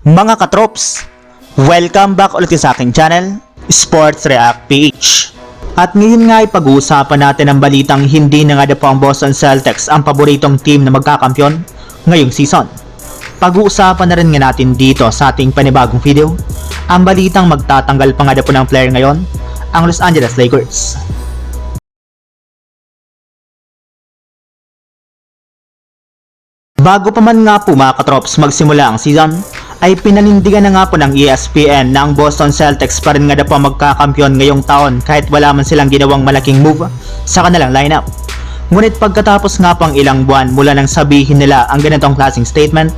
Mga katrops, welcome back ulit sa aking channel, Sports React PH. At ngayon nga ay pag-uusapan natin ang balitang hindi na nga po ang Boston Celtics ang paboritong team na magkakampyon ngayong season. Pag-uusapan na rin nga natin dito sa ating panibagong video, ang balitang magtatanggal pa nga po ng player ngayon, ang Los Angeles Lakers. Bago pa man nga po mga katrops magsimula ang season, ay pinanindigan na nga po ng ESPN na ang Boston Celtics pa rin nga po magkakampyon ngayong taon kahit wala man silang ginawang malaking move sa kanilang lineup. Ngunit pagkatapos nga po ang ilang buwan mula nang sabihin nila ang ganitong klaseng statement,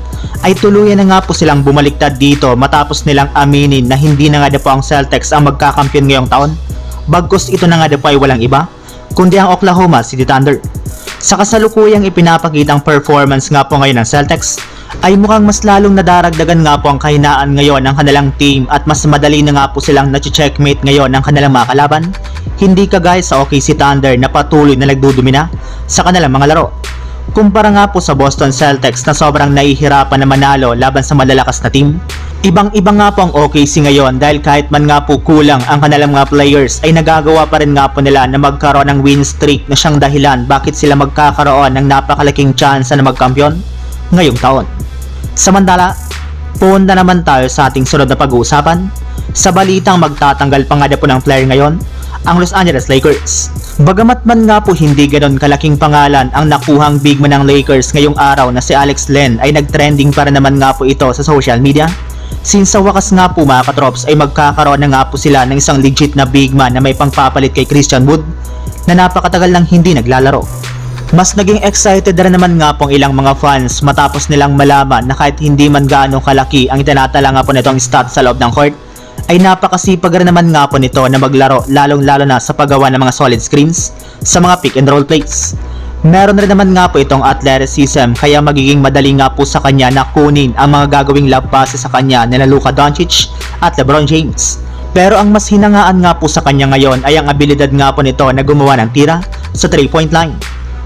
ay tuluyan na nga po silang bumaliktad dito matapos nilang aminin na hindi na nga po ang Celtics ang magkakampyon ngayong taon, bagkus ito na nga po ay walang iba kundi ang Oklahoma City Thunder. Sa kasalukuyang ipinapakitang performance nga po ngayon ng Celtics, ay mukhang mas lalong nadaragdagan nga po ang kahinaan ngayon ng kanilang team at mas madali na nga po silang nache-checkmate ngayon ng kanilang mga kalaban, hindi kagaya sa OKC Thunder na patuloy na nagdudumina sa kanilang mga laro. Kumpara nga po sa Boston Celtics na sobrang nahihirapan na manalo laban sa malalakas na team, ibang-iba nga po ang OKC ngayon dahil kahit man nga po kulang ang kanilang mga players ay nagagawa pa rin nga po nila na magkaroon ng win streak na siyang dahilan bakit sila magkakaroon ng napakalaking chance na magkampiyon ngayong taon. Samantala, punta naman tayo sa ating sunod na pag-uusapan sa balitang magtatanggal pa nga po ng player ngayon, ang Los Angeles Lakers. Bagamat man nga po hindi ganon kalaking pangalan ang nakuhang big man ng Lakers ngayong araw na si Alex Len, ay nagtrending para naman nga po ito sa social media. Since sa wakas nga po mga katrops ay magkakaroon na nga po sila ng isang legit na big man na may pangpapalit kay Christian Wood na napakatagal nang hindi naglalaro. Mas naging excited na naman nga pong ilang mga fans matapos nilang malaman na kahit hindi man gaano kalaki ang itinatala nga po nitong stat sa loob ng court, ay napakasipag rin naman nga po nito na maglaro lalong-lalo na sa paggawa ng mga solid screens sa mga pick and roll plays. Meron rin naman nga po itong athleticism kaya magiging madali nga po sa kanya na kunin ang mga gagawing lob passes sa kanya nila Luka Doncic at LeBron James. Pero ang mas hinangaan nga po sa kanya ngayon ay ang abilidad nga po nito na gumawa ng tira sa 3-point line.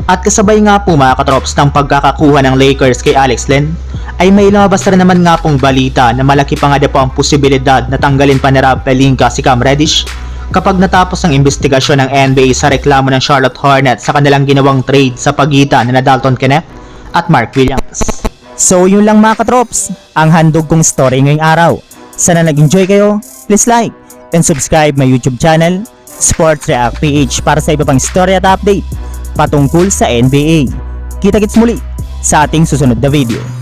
At kasabay nga po mga katrops ng pagkakakuha ng Lakers kay Alex Len, ay may lumabas na naman nga pong balita na malaki pa nga po ang posibilidad na tanggalin pa ni Rob Pelinka si Cam Reddish kapag natapos ang investigasyon ng NBA sa reklamo ng Charlotte Hornets sa kanilang ginawang trade sa pagitan ni Dalton Knecht at Mark Williams. So yun lang mga katrops, ang handog kong story ngayong araw. Sana nag-enjoy kayo, please like and subscribe my YouTube channel, Sports React PH, para sa iba pang story at update patungkol sa NBA. Kita-kits muli sa ating susunod na video.